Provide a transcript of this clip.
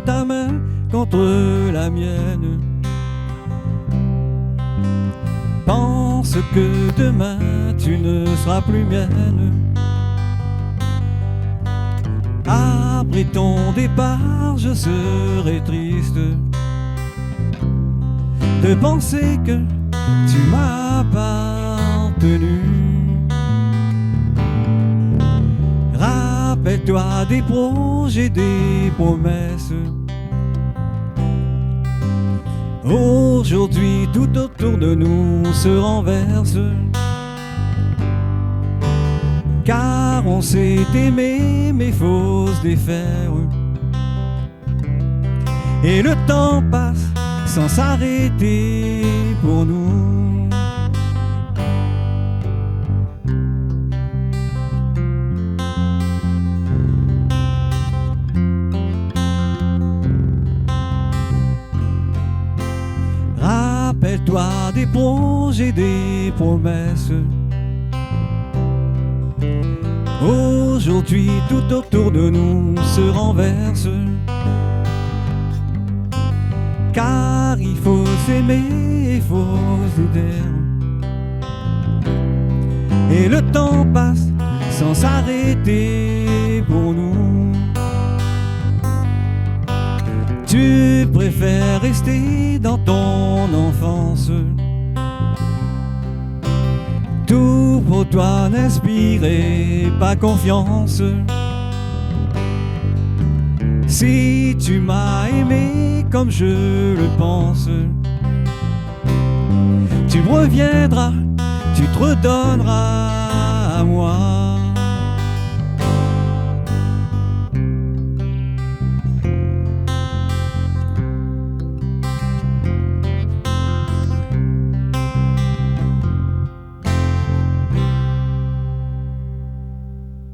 ta main contre la mienne. Pense que demain tu ne seras plus mienne. Après ton départ, je serai triste de penser que tu m'as appartenu. Rappelle-toi des projets, des promesses. Aujourd'hui, tout autour de nous se renverse. Car on s'est aimé, mais faut se défaire. Et le temps passe sans s'arrêter pour nous. Rappelle-toi des projets, des promesses. Aujourd'hui, tout autour de nous se renverse. Car il faut s'aimer, il faut s'aider. Et le temps passe sans s'arrêter pour nous. Tu préfères rester dans ton enfance. Tout pour toi n'inspirait pas confiance. Si tu m'as aimé comme je le pense, tu reviendras, tu te redonneras à moi.